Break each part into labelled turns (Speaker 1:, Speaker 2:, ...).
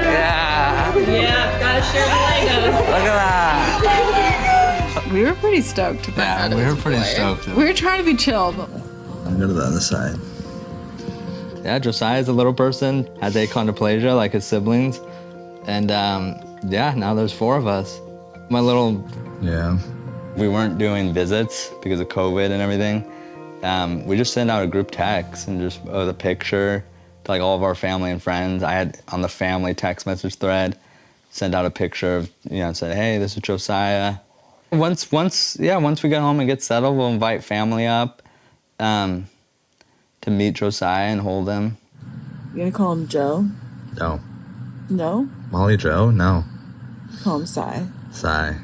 Speaker 1: Yeah.
Speaker 2: Yeah, gotta share the Legos.
Speaker 1: Look at that.
Speaker 3: We were pretty stoked.
Speaker 1: Yeah, we were pretty stoked.
Speaker 3: We were trying to be chill, but
Speaker 4: I'm going to the other side.
Speaker 1: Yeah, Josiah's a little person, has achondroplasia like his siblings. And yeah, now there's 4 of us. My little...
Speaker 4: Yeah.
Speaker 1: We weren't doing visits because of COVID and everything. We just sent out a group text and just the picture to like all of our family and friends. I had on the family text message thread, sent out a picture of, said, hey, this is Josiah. Once we get home and get settled, we'll invite family up to meet Josiah and hold him.
Speaker 3: you gonna call him Joe?
Speaker 4: No.
Speaker 3: No?
Speaker 4: Molly Joe? No.
Speaker 3: Call him Cy.
Speaker 4: Sigh.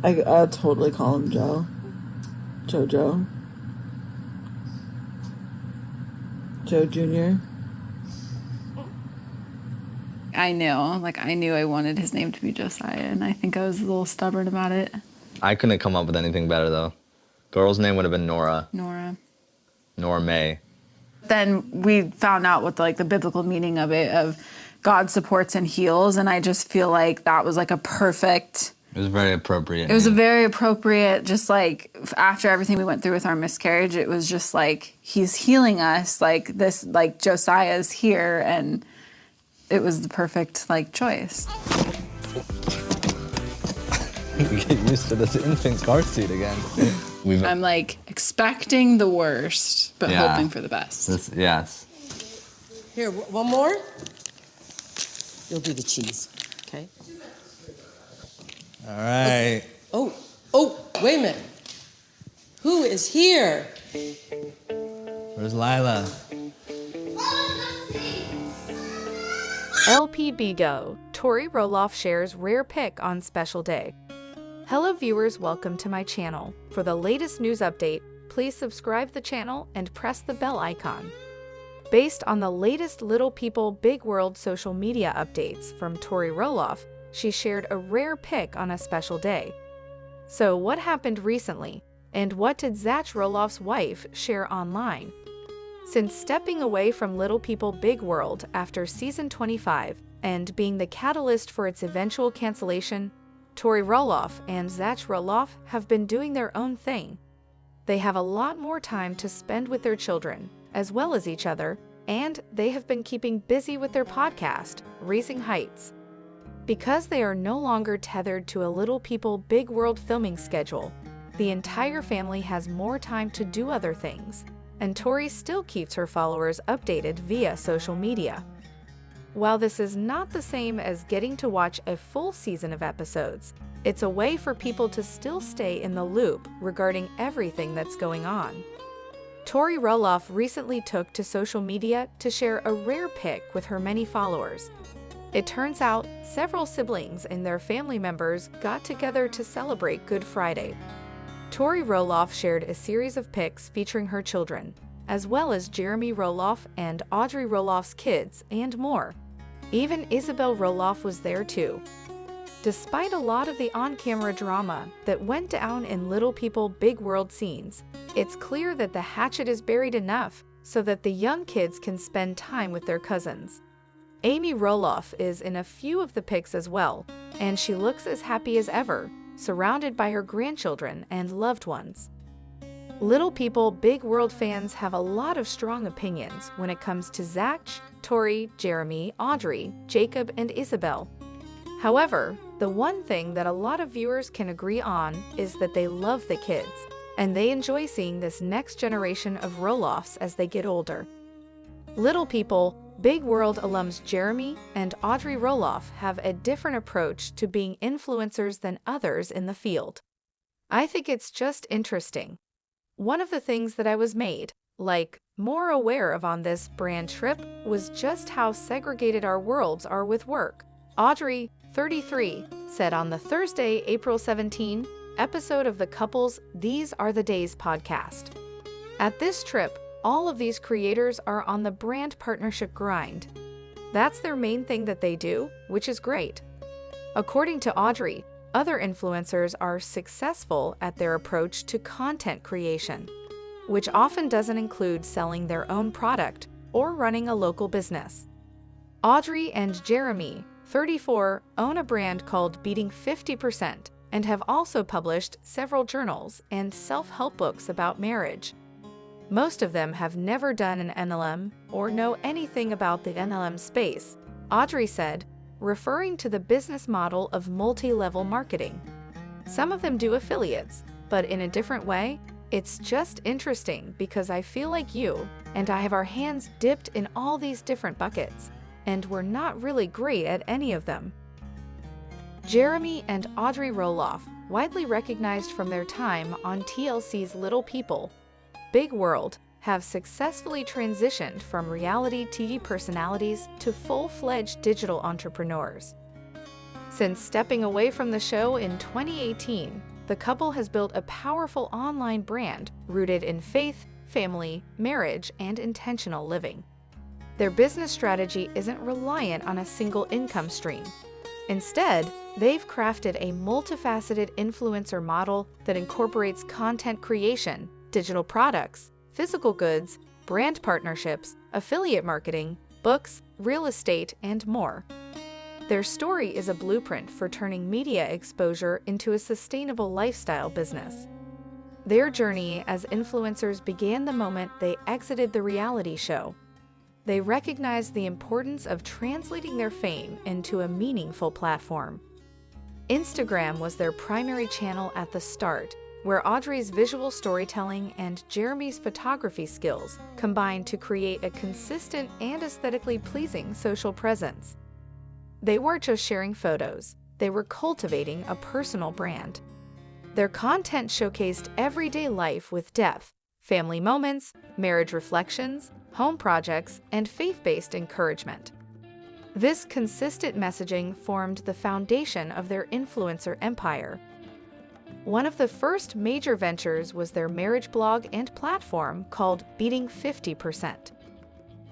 Speaker 3: I'll totally call him Joe. Joe. Joe Jr. I knew I wanted his name to be Josiah, and I think I was a little stubborn about it.
Speaker 1: I couldn't come up with anything better though. Girl's name would have been Nora. Nora May.
Speaker 3: Then we found out what the biblical meaning of it, of God supports and heals, and I just feel like that was like a perfect...
Speaker 1: It was very appropriate.
Speaker 3: It was a very appropriate, just like after everything we went through with our miscarriage, it was just like he's healing us, like this, like Josiah's here, and it was the perfect choice.
Speaker 1: Get used to this infant car seat again.
Speaker 3: I'm expecting the worst, but hoping for the best.
Speaker 1: Yes.
Speaker 2: Here, one more. You'll do the cheese, okay?
Speaker 1: All right.
Speaker 2: Oh, wait a minute. Who is here?
Speaker 1: Where's Lila?
Speaker 5: LPBW, Tori Roloff shares rare pic on special day. Hello viewers, welcome to my channel. For the latest news update, please subscribe the channel and press the bell icon. Based on the latest Little People Big World social media updates from Tori Roloff, she shared a rare pic on a special day. So what happened recently, and what did Zach Roloff's wife share online? Since stepping away from Little People Big World after season 25 and being the catalyst for its eventual cancellation, Tori Roloff and Zach Roloff have been doing their own thing. They have a lot more time to spend with their children, as well as each other, and they have been keeping busy with their podcast, Raising Heights. Because they are no longer tethered to a Little People Big World filming schedule, the entire family has more time to do other things, and Tori still keeps her followers updated via social media. While this is not the same as getting to watch a full season of episodes, it's a way for people to still stay in the loop regarding everything that's going on. Tori Roloff recently took to social media to share a rare pic with her many followers. It turns out several siblings and their family members got together to celebrate Good Friday. Tori Roloff shared a series of pics featuring her children, as well as Jeremy Roloff and Audrey Roloff's kids, and more. Even Isabel Roloff was there too. Despite a lot of the on-camera drama that went down in Little People Big World scenes, it's clear that the hatchet is buried enough so that the young kids can spend time with their cousins. Amy Roloff is in a few of the pics as well, and she looks as happy as ever, surrounded by her grandchildren and loved ones. Little People Big World fans have a lot of strong opinions when it comes to Zach, Tori, Jeremy, Audrey, Jacob, and Isabel. However, the one thing that a lot of viewers can agree on is that they love the kids, and they enjoy seeing this next generation of Roloffs as they get older. Little People Big World alums Jeremy and Audrey Roloff have a different approach to being influencers than others in the field. I think it's just interesting. One of the things that I was made, more aware of on this brand trip was just how segregated our worlds are with work. Audrey, 33, said on the Thursday, April 17 episode of the couple's These Are the Days podcast. At this trip, all of these creators are on the brand partnership grind. That's their main thing that they do, which is great. According to Audrey, other influencers are successful at their approach to content creation, which often doesn't include selling their own product or running a local business. Audrey and Jeremy, 34, own a brand called Beating 50% and have also published several journals and self-help books about marriage. Most of them have never done an NLM or know anything about the NLM space, Audrey said, referring to the business model of multi-level marketing. Some of them do affiliates, but in a different way. It's just interesting because I feel like you and I have our hands dipped in all these different buckets, and we're not really great at any of them. Jeremy and Audrey Roloff, widely recognized from their time on TLC's Little People, Big World, have successfully transitioned from reality TV personalities to full-fledged digital entrepreneurs. Since stepping away from the show in 2018, the couple has built a powerful online brand rooted in faith, family, marriage, and intentional living. Their business strategy isn't reliant on a single income stream. Instead, they've crafted a multifaceted influencer model that incorporates content creation, digital products, physical goods, brand partnerships, affiliate marketing, books, real estate, and more. Their story is a blueprint for turning media exposure into a sustainable lifestyle business. Their journey as influencers began the moment they exited the reality show. They recognized the importance of translating their fame into a meaningful platform. Instagram was their primary channel at the start, where Audrey's visual storytelling and Jeremy's photography skills combined to create a consistent and aesthetically pleasing social presence. They weren't just sharing photos, they were cultivating a personal brand. Their content showcased everyday life with depth, family moments, marriage reflections, home projects, and faith-based encouragement. This consistent messaging formed the foundation of their influencer empire. One of the first major ventures was their marriage blog and platform called Beating 50%.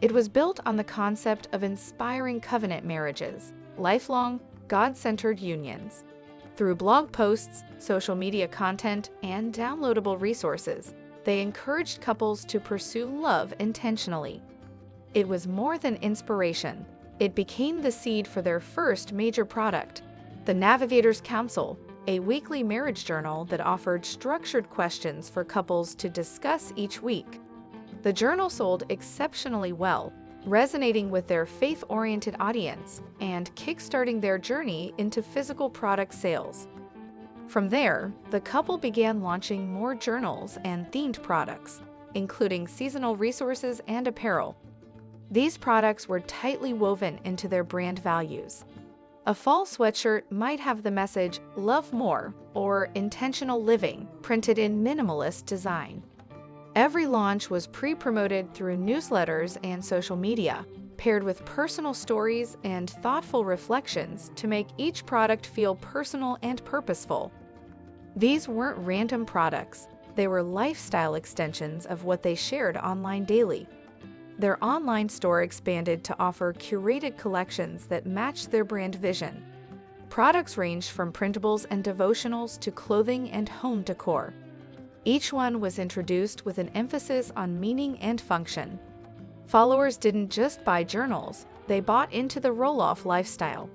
Speaker 5: It was built on the concept of inspiring covenant marriages, lifelong, God-centered unions. Through blog posts, social media content, and downloadable resources, they encouraged couples to pursue love intentionally. It was more than inspiration. It became the seed for their first major product, the Navigator's Council, a weekly marriage journal that offered structured questions for couples to discuss each week. The journal sold exceptionally well, resonating with their faith-oriented audience and kickstarting their journey into physical product sales. From there, the couple began launching more journals and themed products, including seasonal resources and apparel. These products were tightly woven into their brand values. A fall sweatshirt might have the message "Love More" or "Intentional Living" printed in minimalist design. Every launch was pre-promoted through newsletters and social media, paired with personal stories and thoughtful reflections to make each product feel personal and purposeful. These weren't random products, they were lifestyle extensions of what they shared online daily. Their online store expanded to offer curated collections that matched their brand vision. Products ranged from printables and devotionals to clothing and home decor. Each one was introduced with an emphasis on meaning and function. Followers didn't just buy journals, they bought into the Roloff lifestyle.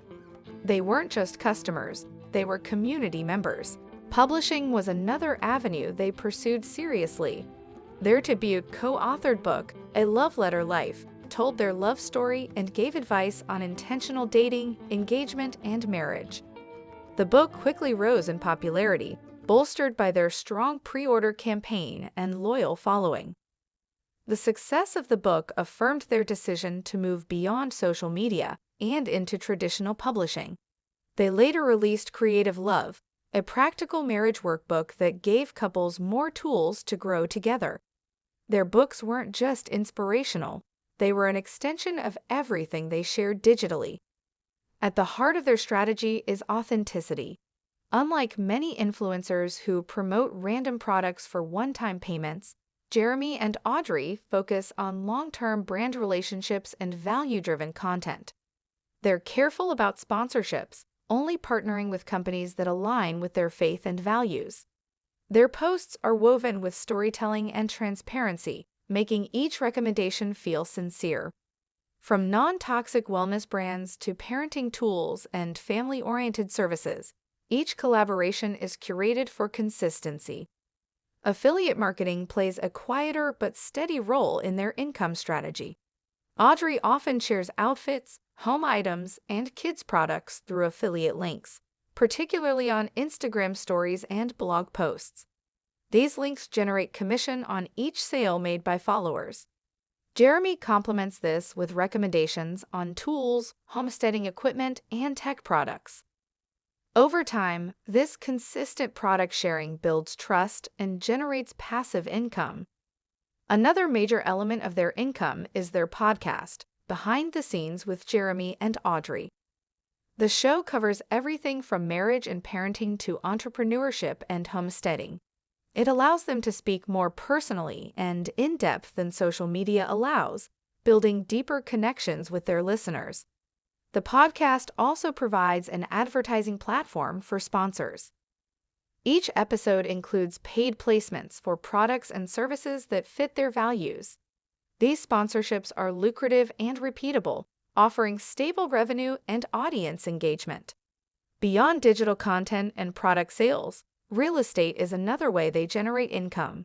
Speaker 5: They weren't just customers, they were community members. Publishing was another avenue they pursued seriously. Their debut co-authored book, A Love Letter Life, told their love story and gave advice on intentional dating, engagement, and marriage. The book quickly rose in popularity, bolstered by their strong pre-order campaign and loyal following. The success of the book affirmed their decision to move beyond social media and into traditional publishing. They later released Creative Love, a practical marriage workbook that gave couples more tools to grow together. Their books weren't just inspirational, they were an extension of everything they shared digitally. At the heart of their strategy is authenticity. Unlike many influencers who promote random products for one-time payments, Jeremy and Audrey focus on long-term brand relationships and value-driven content. They're careful about sponsorships, only partnering with companies that align with their faith and values. Their posts are woven with storytelling and transparency, making each recommendation feel sincere. From non-toxic wellness brands to parenting tools and family-oriented services, each collaboration is curated for consistency. Affiliate marketing plays a quieter but steady role in their income strategy. Audrey often shares outfits, home items, and kids' products through affiliate links, particularly on Instagram stories and blog posts. These links generate commission on each sale made by followers. Jeremy complements this with recommendations on tools, homesteading equipment, and tech products. Over time, this consistent product sharing builds trust and generates passive income. Another major element of their income is their podcast, Behind the Scenes with Jeremy and Audrey. The show covers everything from marriage and parenting to entrepreneurship and homesteading. It allows them to speak more personally and in-depth than social media allows, building deeper connections with their listeners. The podcast also provides an advertising platform for sponsors. Each episode includes paid placements for products and services that fit their values. These sponsorships are lucrative and repeatable, offering stable revenue and audience engagement. Beyond digital content and product sales, real estate is another way they generate income.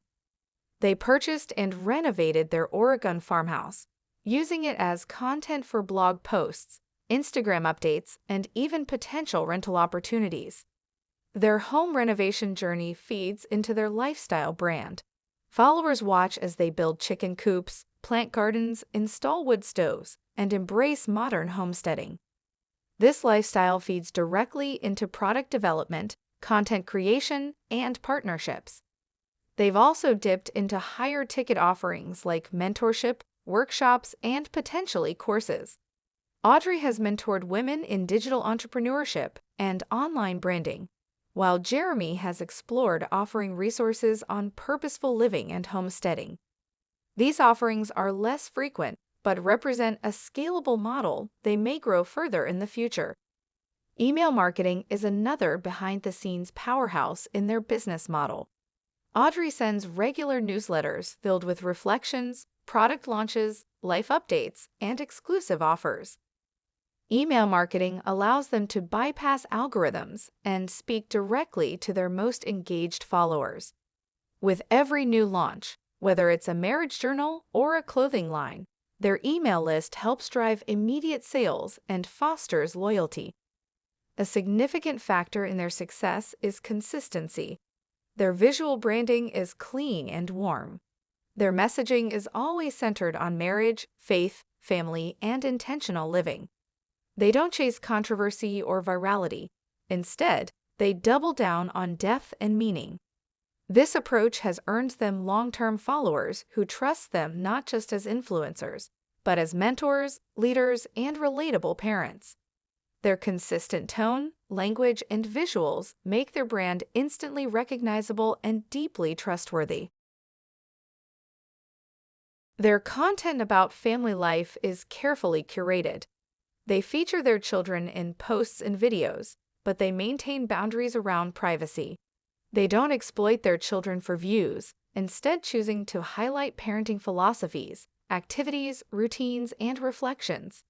Speaker 5: They purchased and renovated their Oregon farmhouse, using it as content for blog posts, Instagram updates, and even potential rental opportunities. Their home renovation journey feeds into their lifestyle brand. Followers watch as they build chicken coops, plant gardens, install wood stoves, and embrace modern homesteading. This lifestyle feeds directly into product development, content creation, and partnerships. They've also dipped into higher ticket offerings like mentorship, workshops, and potentially courses. Audrey has mentored women in digital entrepreneurship and online branding, while Jeremy has explored offering resources on purposeful living and homesteading. These offerings are less frequent, but represent a scalable model they may grow further in the future. Email marketing is another behind-the-scenes powerhouse in their business model. Audrey sends regular newsletters filled with reflections, product launches, life updates, and exclusive offers. Email marketing allows them to bypass algorithms and speak directly to their most engaged followers. With every new launch, whether it's a marriage journal or a clothing line, their email list helps drive immediate sales and fosters loyalty. A significant factor in their success is consistency. Their visual branding is clean and warm. Their messaging is always centered on marriage, faith, family, and intentional living. They don't chase controversy or virality. Instead, they double down on depth and meaning. This approach has earned them long-term followers who trust them not just as influencers, but as mentors, leaders, and relatable parents. Their consistent tone, language, and visuals make their brand instantly recognizable and deeply trustworthy. Their content about family life is carefully curated. They feature their children in posts and videos, but they maintain boundaries around privacy. They don't exploit their children for views, instead choosing to highlight parenting philosophies, activities, routines, and reflections.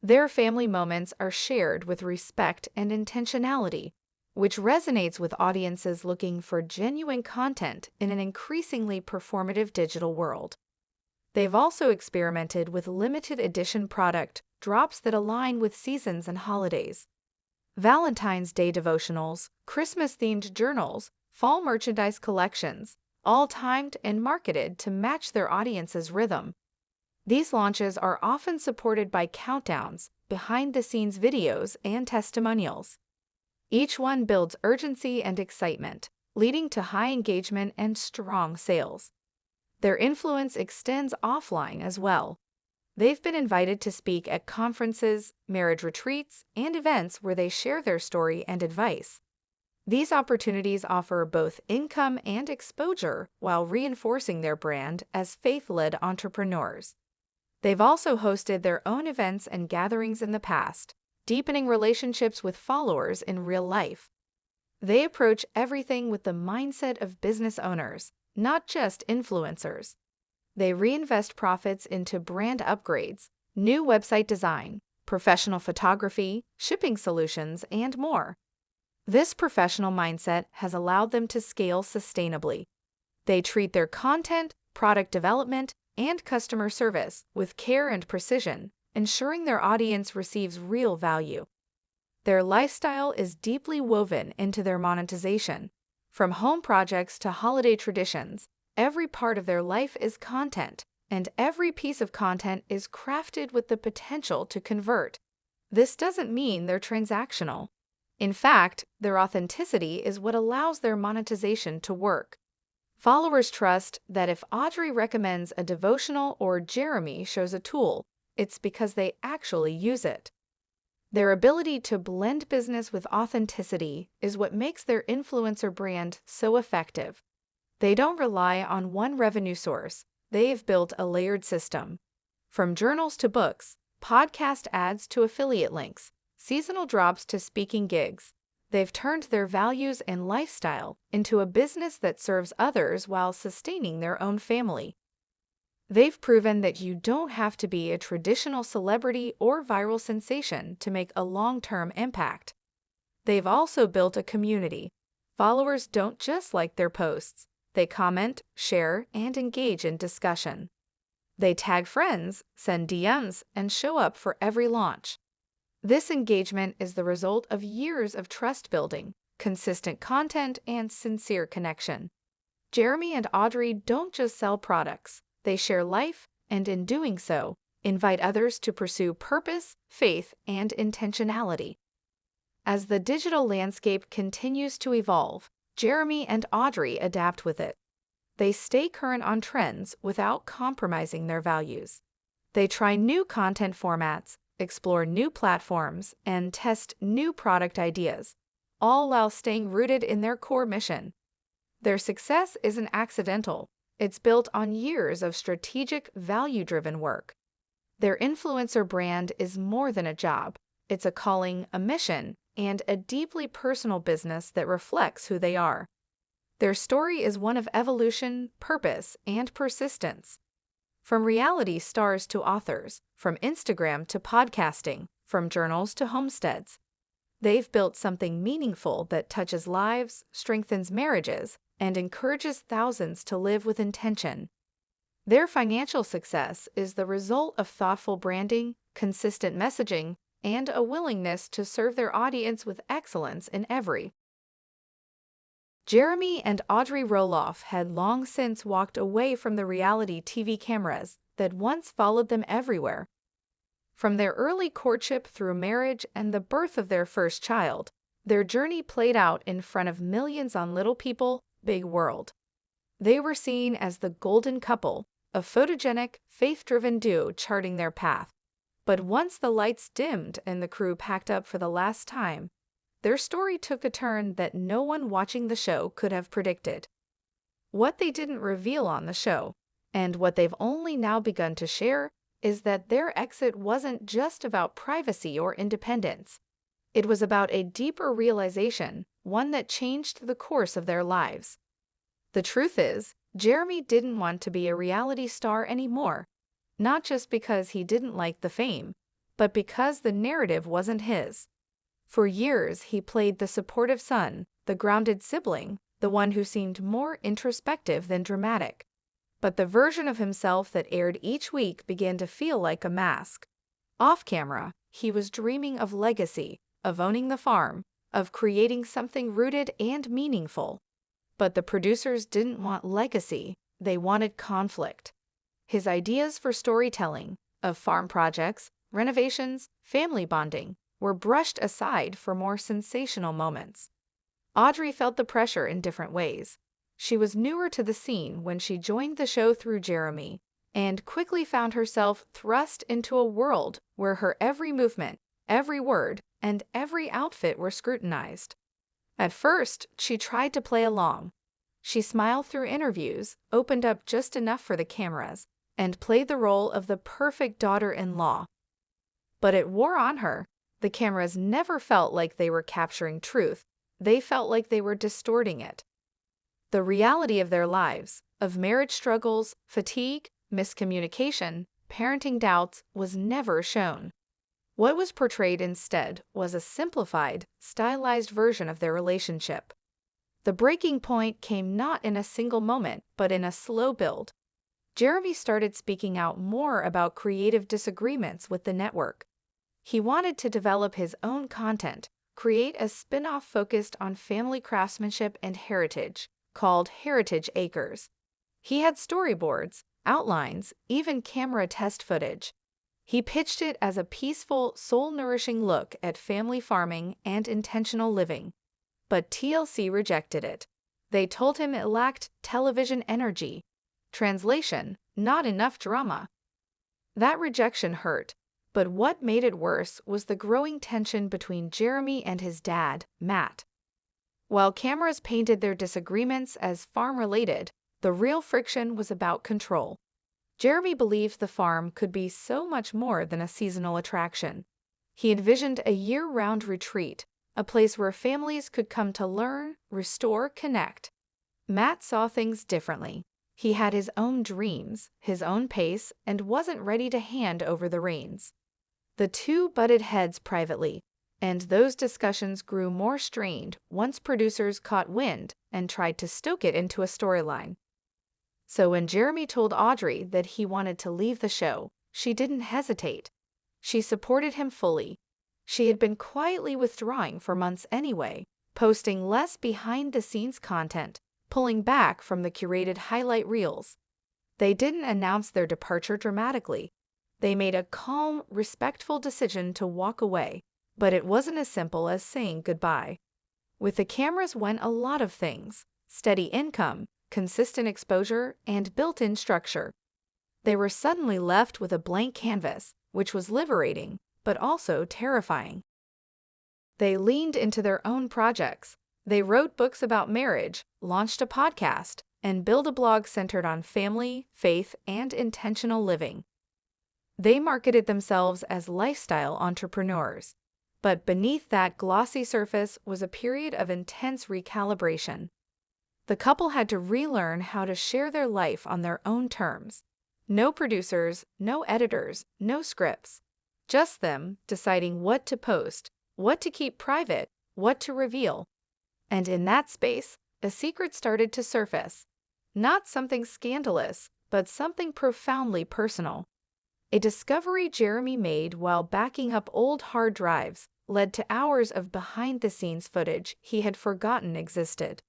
Speaker 5: Their family moments are shared with respect and intentionality, which resonates with audiences looking for genuine content in an increasingly performative digital world. They've also experimented with limited edition product drops that align with seasons and holidays. Valentine's Day devotionals, Christmas-themed journals, fall merchandise collections, all timed and marketed to match their audience's rhythm. These launches are often supported by countdowns, behind-the-scenes videos, and testimonials. Each one builds urgency and excitement, leading to high engagement and strong sales. Their influence extends offline as well. They've been invited to speak at conferences, marriage retreats, and events where they share their story and advice. These opportunities offer both income and exposure while reinforcing their brand as faith-led entrepreneurs. They've also hosted their own events and gatherings in the past, deepening relationships with followers in real life. They approach everything with the mindset of business owners, not just influencers. They reinvest profits into brand upgrades, new website design, professional photography, shipping solutions, and more. This professional mindset has allowed them to scale sustainably. They treat their content, product development, and customer service with care and precision, ensuring their audience receives real value. Their lifestyle is deeply woven into their monetization. From home projects to holiday traditions, every part of their life is content, and every piece of content is crafted with the potential to convert. This doesn't mean they're transactional. In fact, their authenticity is what allows their monetization to work. Followers trust that if Audrey recommends a devotional or Jeremy shows a tool, it's because they actually use it. Their ability to blend business with authenticity is what makes their influencer brand so effective. They don't rely on one revenue source. They've built a layered system. From journals to books, podcast ads to affiliate links, seasonal drops to speaking gigs, they've turned their values and lifestyle into a business that serves others while sustaining their own family. They've proven that you don't have to be a traditional celebrity or viral sensation to make a long-term impact. They've also built a community. Followers don't just like their posts. They comment, share, and engage in discussion. They tag friends, send DMs, and show up for every launch. This engagement is the result of years of trust building, consistent content, and sincere connection. Jeremy and Audrey don't just sell products. They share life, and in doing so, invite others to pursue purpose, faith, and intentionality. As the digital landscape continues to evolve, Jeremy and Audrey adapt with it. They stay current on trends without compromising their values. They try new content formats, explore new platforms, and test new product ideas, all while staying rooted in their core mission. Their success isn't accidental. It's built on years of strategic, value-driven work. Their influencer brand is more than a job. It's a calling, a mission, and a deeply personal business that reflects who they are. Their story is one of evolution, purpose, and persistence. From reality stars to authors, from Instagram to podcasting, from journals to homesteads, they've built something meaningful that touches lives, strengthens marriages, and encourages thousands to live with intention. Their financial success is the result of thoughtful branding, consistent messaging, and a willingness to serve their audience with excellence in every. Jeremy and Audrey Roloff had long since walked away from the reality TV cameras that once followed them everywhere. From their early courtship through marriage and the birth of their first child, their journey played out in front of millions on Little People, Big World. They were seen as the golden couple, a photogenic, faith-driven duo charting their path. But once the lights dimmed and the crew packed up for the last time, their story took a turn that no one watching the show could have predicted. What they didn't reveal on the show, and what they've only now begun to share, is that their exit wasn't just about privacy or independence. It was about a deeper realization, one that changed the course of their lives. The truth is, Jeremy didn't want to be a reality star anymore, not just because he didn't like the fame, but because the narrative wasn't his. For years, he played the supportive son, the grounded sibling, the one who seemed more introspective than dramatic. But the version of himself that aired each week began to feel like a mask. Off camera, he was dreaming of legacy, of owning the farm, of creating something rooted and meaningful. But the producers didn't want legacy, they wanted conflict. His ideas for storytelling, of farm projects, renovations, family bonding, were brushed aside for more sensational moments. Audrey felt the pressure in different ways. She was newer to the scene when she joined the show through Jeremy, and quickly found herself thrust into a world where her every movement, every word, and every outfit were scrutinized. At first, she tried to play along. She smiled through interviews, opened up just enough for the cameras, and played the role of the perfect daughter-in-law. But it wore on her. The cameras never felt like they were capturing truth. They felt like they were distorting it. The reality of their lives, of marriage struggles, fatigue, miscommunication, parenting doubts was never shown. What was portrayed instead was a simplified, stylized version of their relationship. The breaking point came not in a single moment, but in a slow build. Jeremy started speaking out more about creative disagreements with the network. He wanted to develop his own content, create a spin-off focused on family craftsmanship and heritage, called Heritage Acres. He had storyboards, outlines, even camera test footage. He pitched it as a peaceful, soul-nourishing look at family farming and intentional living. But TLC rejected it. They told him it lacked television energy. Translation: not enough drama. That rejection hurt, but what made it worse was the growing tension between Jeremy and his dad, Matt. While cameras painted their disagreements as farm-related, the real friction was about control. Jeremy believed the farm could be so much more than a seasonal attraction. He envisioned a year-round retreat, a place where families could come to learn, restore, connect. Matt saw things differently. He had his own dreams, his own pace, and wasn't ready to hand over the reins. The two butted heads privately, and those discussions grew more strained once producers caught wind and tried to stoke it into a storyline. So when Jeremy told Audrey that he wanted to leave the show, she didn't hesitate. She supported him fully. She had been quietly withdrawing for months anyway, posting less behind-the-scenes content, pulling back from the curated highlight reels. They didn't announce their departure dramatically. They made a calm, respectful decision to walk away, but it wasn't as simple as saying goodbye. With the cameras went a lot of things: steady income, consistent exposure, and built-in structure. They were suddenly left with a blank canvas, which was liberating, but also terrifying. They leaned into their own projects. They wrote books about marriage, launched a podcast, and built a blog centered on family, faith, and intentional living. They marketed themselves as lifestyle entrepreneurs. But beneath that glossy surface was a period of intense recalibration. The couple had to relearn how to share their life on their own terms. No producers, no editors, no scripts. Just them deciding what to post, what to keep private, what to reveal. And in that space, a secret started to surface. Not something scandalous, but something profoundly personal. A discovery Jeremy made while backing up old hard drives led to hours of behind-the-scenes footage he had forgotten existed.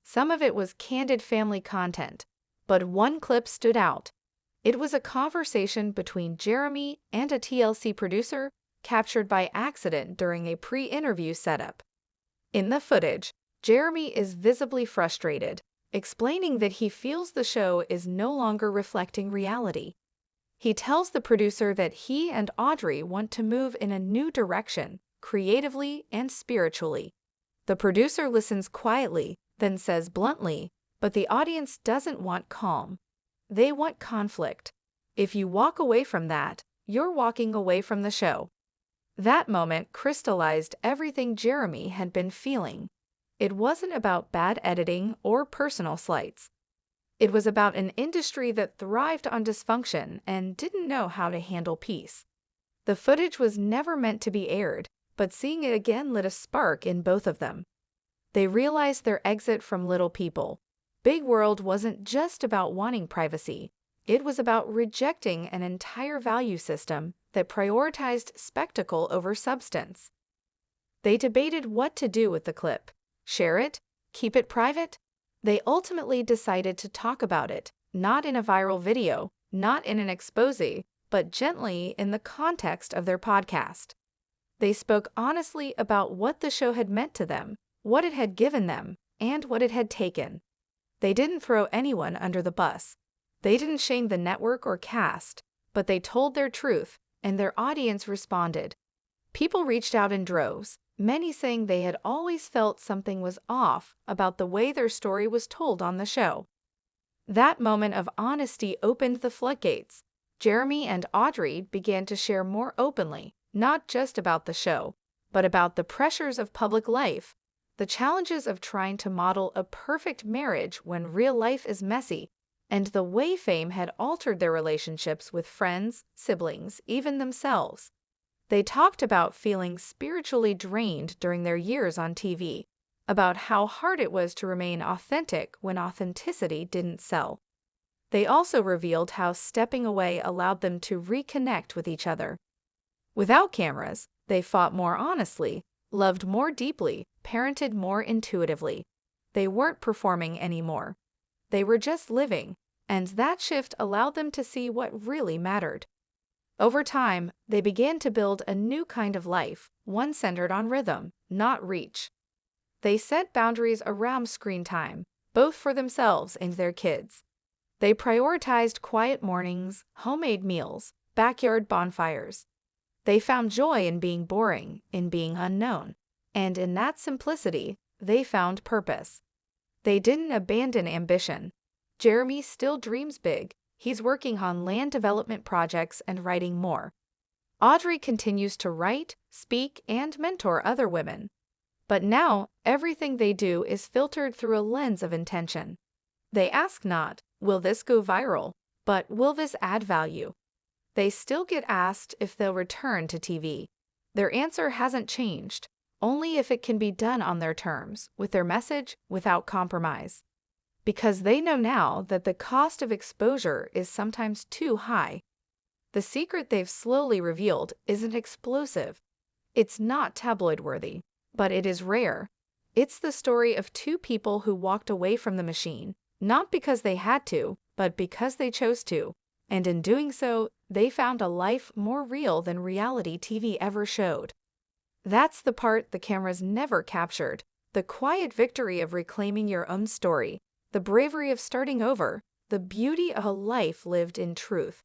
Speaker 5: Some of it was candid family content, but one clip stood out. It was a conversation between Jeremy and a TLC producer captured by accident during a pre-interview setup. In the footage, Jeremy is visibly frustrated, explaining that he feels the show is no longer reflecting reality. He tells the producer that he and Audrey want to move in a new direction, creatively and spiritually. The producer listens quietly, then says bluntly, but the audience doesn't want calm. They want conflict. If you walk away from that, you're walking away from the show. That moment crystallized everything Jeremy had been feeling. It wasn't about bad editing or personal slights. It was about an industry that thrived on dysfunction and didn't know how to handle peace. The footage was never meant to be aired, but seeing it again lit a spark in both of them. They realized their exit from Little People, Big World, wasn't just about wanting privacy. It was about rejecting an entire value system that prioritized spectacle over substance. They debated what to do with the clip. Share it? Keep it private? They ultimately decided to talk about it, not in a viral video, not in an expose, but gently in the context of their podcast. They spoke honestly about what the show had meant to them, what it had given them, and what it had taken. They didn't throw anyone under the bus. They didn't shame the network or cast, but they told their truth, and their audience responded. People reached out in droves, many saying they had always felt something was off about the way their story was told on the show. That moment of honesty opened the floodgates. Jeremy and Audrey began to share more openly, not just about the show, but about the pressures of public life, the challenges of trying to model a perfect marriage when real life is messy, and the way fame had altered their relationships with friends, siblings, even themselves. They talked about feeling spiritually drained during their years on TV, about how hard it was to remain authentic when authenticity didn't sell. They also revealed how stepping away allowed them to reconnect with each other. Without cameras, they fought more honestly, loved more deeply, parented more intuitively. They weren't performing anymore. They were just living, and that shift allowed them to see what really mattered. Over time, they began to build a new kind of life, one centered on rhythm, not reach. They set boundaries around screen time, both for themselves and their kids. They prioritized quiet mornings, homemade meals, backyard bonfires. They found joy in being boring, in being unknown, and in that simplicity, they found purpose. They didn't abandon ambition. Jeremy still dreams big. He's working on land development projects and writing more. Audrey continues to write, speak, and mentor other women. But now, everything they do is filtered through a lens of intention. They ask not, will this go viral, but will this add value? They still get asked if they'll return to TV. Their answer hasn't changed, only if it can be done on their terms, with their message, without compromise. Because they know now that the cost of exposure is sometimes too high. The secret they've slowly revealed isn't explosive. It's not tabloid-worthy, but it is rare. It's the story of two people who walked away from the machine, not because they had to, but because they chose to. And in doing so, they found a life more real than reality TV ever showed. That's the part the cameras never captured, the quiet victory of reclaiming your own story, the bravery of starting over, the beauty of a life lived in truth.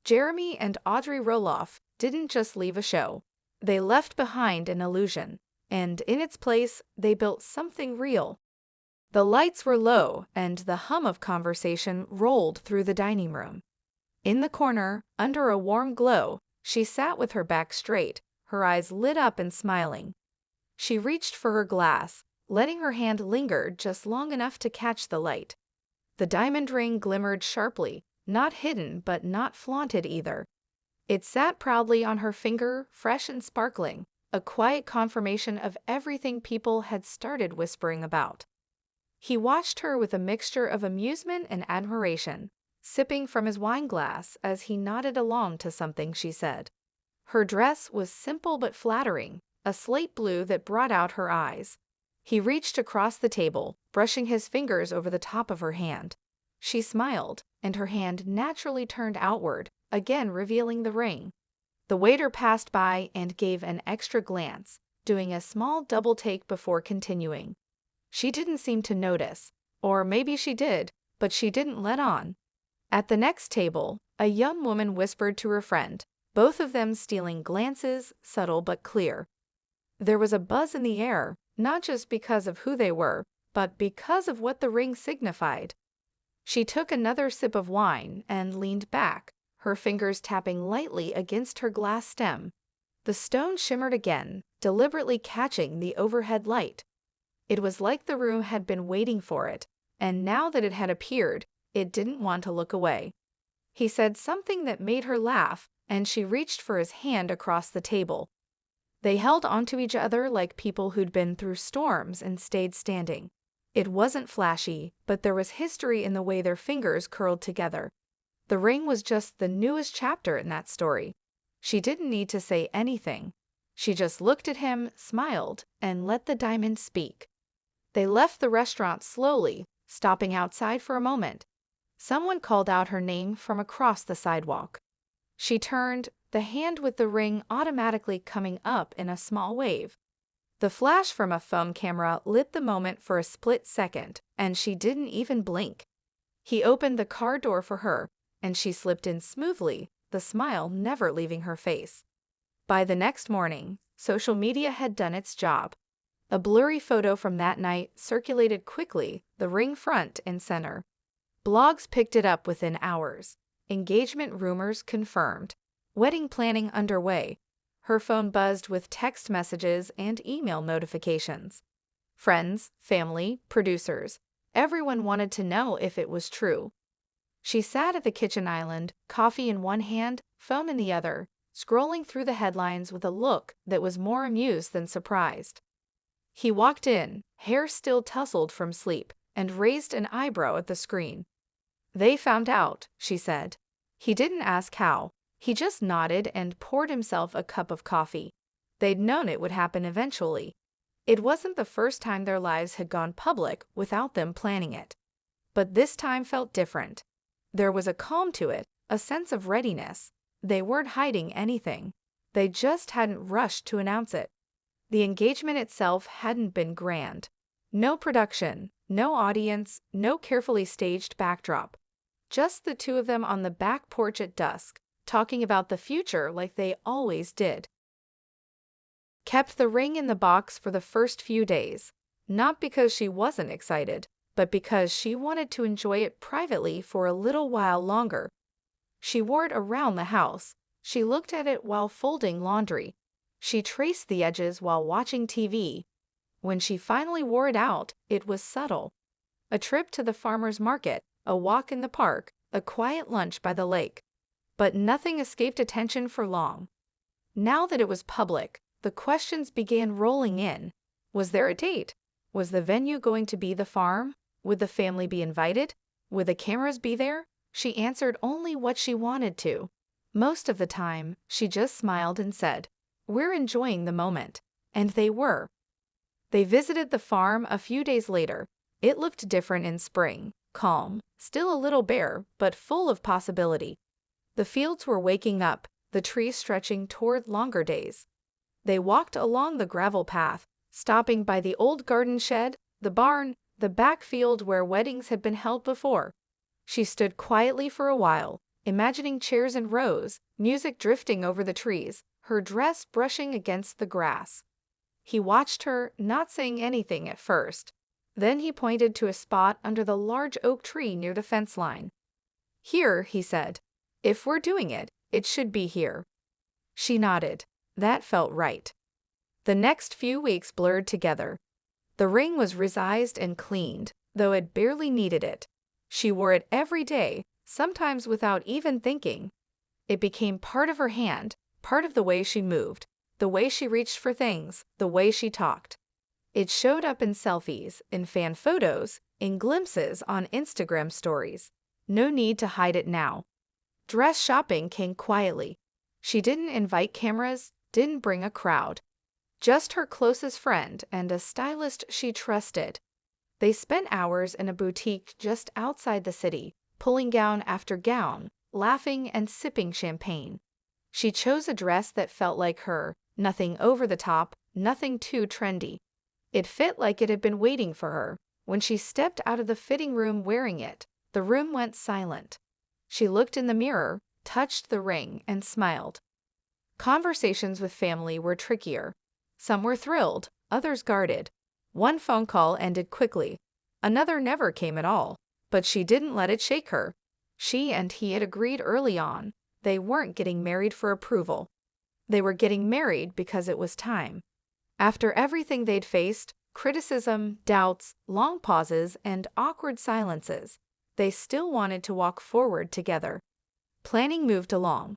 Speaker 5: Jeremy and Audrey Roloff didn't just leave a show. They left behind an illusion, and in its place, they built something real. The lights were low, and the hum of conversation rolled through the dining room. In the corner, under a warm glow, she sat with her back straight, her eyes lit up and smiling. She reached for her glass, letting her hand linger just long enough to catch the light. The diamond ring glimmered sharply, not hidden but not flaunted either. It sat proudly on her finger, fresh and sparkling, a quiet confirmation of everything people had started whispering about. He watched her with a mixture of amusement and admiration, sipping from his wine glass as he nodded along to something she said. Her dress was simple but flattering, a slate blue that brought out her eyes. He reached across the table, brushing his fingers over the top of her hand. She smiled, and her hand naturally turned outward, again revealing the ring. The waiter passed by and gave an extra glance, doing a small double take before continuing. She didn't seem to notice, or maybe she did, but she didn't let on. At the next table, a young woman whispered to her friend, both of them stealing glances, subtle but clear. There was a buzz in the air, not just because of who they were, but because of what the ring signified. She took another sip of wine and leaned back, her fingers tapping lightly against her glass stem. The stone shimmered again, deliberately catching the overhead light. It was like the room had been waiting for it, and now that it had appeared, it didn't want to look away. He said something that made her laugh, and she reached for his hand across the table. They held onto each other like people who'd been through storms and stayed standing. It wasn't flashy, but there was history in the way their fingers curled together. The ring was just the newest chapter in that story. She didn't need to say anything. She just looked at him, smiled, and let the diamond speak. They left the restaurant slowly, stopping outside for a moment. Someone called out her name from across the sidewalk. She turned, the hand with the ring automatically coming up in a small wave. The flash from a phone camera lit the moment for a split second, and she didn't even blink. He opened the car door for her, and she slipped in smoothly, the smile never leaving her face. By the next morning, social media had done its job. A blurry photo from that night circulated quickly, the ring front and center. Blogs picked it up within hours. Engagement rumors confirmed. Wedding planning underway. Her phone buzzed with text messages and email notifications. Friends, family, producers, everyone wanted to know if it was true. She sat at the kitchen island, coffee in one hand, phone in the other, scrolling through the headlines with a look that was more amused than surprised. He walked in, hair still tousled from sleep, and raised an eyebrow at the screen. "They found out," she said. He didn't ask how. He just nodded and poured himself a cup of coffee. They'd known it would happen eventually. It wasn't the first time their lives had gone public without them planning it. But this time felt different. There was a calm to it, a sense of readiness. They weren't hiding anything. They just hadn't rushed to announce it. The engagement itself hadn't been grand. No production, no audience, no carefully staged backdrop. Just the two of them on the back porch at dusk, talking about the future like they always did. Kept the ring in the box for the first few days, not because she wasn't excited, but because she wanted to enjoy it privately for a little while longer. She wore it around the house. She looked at it while folding laundry. She traced the edges while watching TV. When she finally wore it out, it was subtle. A trip to the farmer's market, a walk in the park, a quiet lunch by the lake. But nothing escaped attention for long. Now that it was public, the questions began rolling in. Was there a date? Was the venue going to be the farm? Would the family be invited? Would the cameras be there? She answered only what she wanted to. Most of the time, she just smiled and said, "We're enjoying the moment." And they were. They visited the farm a few days later. It looked different in spring, calm, still a little bare, but full of possibility. The fields were waking up, the trees stretching toward longer days. They walked along the gravel path, stopping by the old garden shed, the barn, the back field where weddings had been held before. She stood quietly for a while, imagining chairs in rows, music drifting over the trees, her dress brushing against the grass. He watched her, not saying anything at first. Then he pointed to a spot under the large oak tree near the fence line. "Here," he said. "If we're doing it, it should be here." She nodded. That felt right. The next few weeks blurred together. The ring was resized and cleaned, though it barely needed it. She wore it every day, sometimes without even thinking. It became part of her hand, part of the way she moved, the way she reached for things, the way she talked. It showed up in selfies, in fan photos, in glimpses on Instagram stories. No need to hide it now. Dress shopping came quietly. She didn't invite cameras, didn't bring a crowd. Just her closest friend and a stylist she trusted. They spent hours in a boutique just outside the city, pulling gown after gown, laughing and sipping champagne. She chose a dress that felt like her, nothing over the top, nothing too trendy. It fit like it had been waiting for her. When she stepped out of the fitting room wearing it, the room went silent. She looked in the mirror, touched the ring, and smiled. Conversations with family were trickier. Some were thrilled, others guarded. One phone call ended quickly. Another never came at all, but she didn't let it shake her. She and he had agreed early on. They weren't getting married for approval. They were getting married because it was time. After everything they'd faced, criticism, doubts, long pauses, and awkward silences, they still wanted to walk forward together. Planning moved along.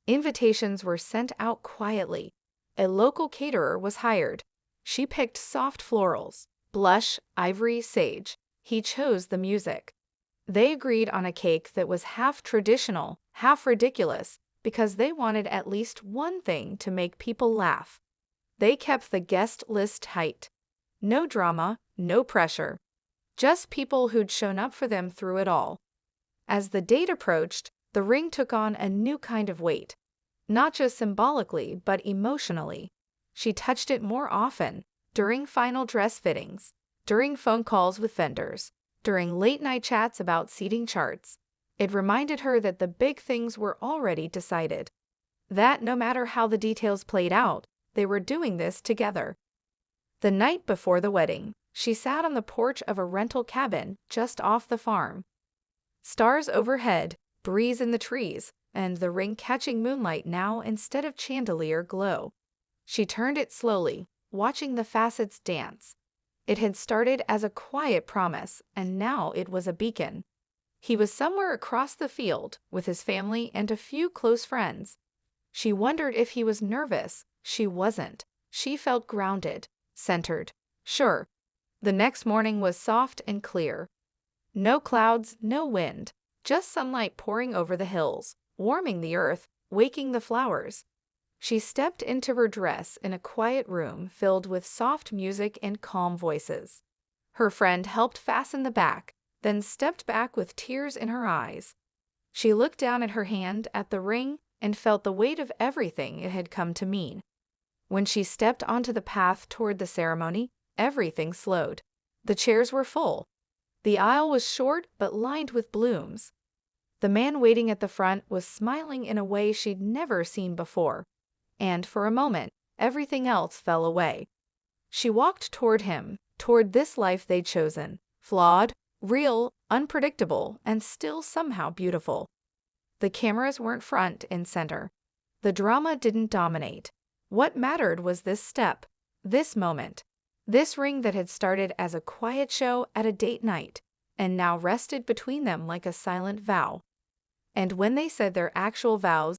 Speaker 5: Invitations were sent out quietly. A local caterer was hired. She picked soft florals, blush, ivory, sage. He chose the music. They agreed on a cake that was half traditional, half ridiculous, because they wanted at least one thing to make people laugh. They kept the guest list tight. No drama, no pressure. Just people who'd shown up for them through it all. As the date approached, the ring took on a new kind of weight. Not just symbolically, but emotionally. She touched it more often, during final dress fittings, during phone calls with vendors, during late-night chats about seating charts. It reminded her that the big things were already decided. That no matter how the details played out, they were doing this together. The night before the wedding, she sat on the porch of a rental cabin just off the farm. Stars overhead, breeze in the trees, and the ring catching moonlight now instead of chandelier glow. She turned it slowly, watching the facets dance. It had started as a quiet promise, and now it was a beacon. He was somewhere across the field with his family and a few close friends. She wondered if he was nervous. She wasn't. She felt grounded, centered, sure. The next morning was soft and clear. No clouds, no wind, just sunlight pouring over the hills, warming the earth, waking the flowers. She stepped into her dress in a quiet room filled with soft music and calm voices. Her friend helped fasten the back, then stepped back with tears in her eyes. She looked down at her hand, at the ring, and felt the weight of everything it had come to mean. When she stepped onto the path toward the ceremony, everything slowed. The chairs were full. The aisle was short but lined with blooms. The man waiting at the front was smiling in a way she'd never seen before, and for a moment, everything else fell away. She walked toward him, toward this life they'd chosen, flawed, real, unpredictable, and still somehow beautiful. The cameras weren't front and center. The drama didn't dominate. What mattered was this step, this moment, this ring that had started as a quiet show at a date night and now rested between them like a silent vow. And when they said their actual vows,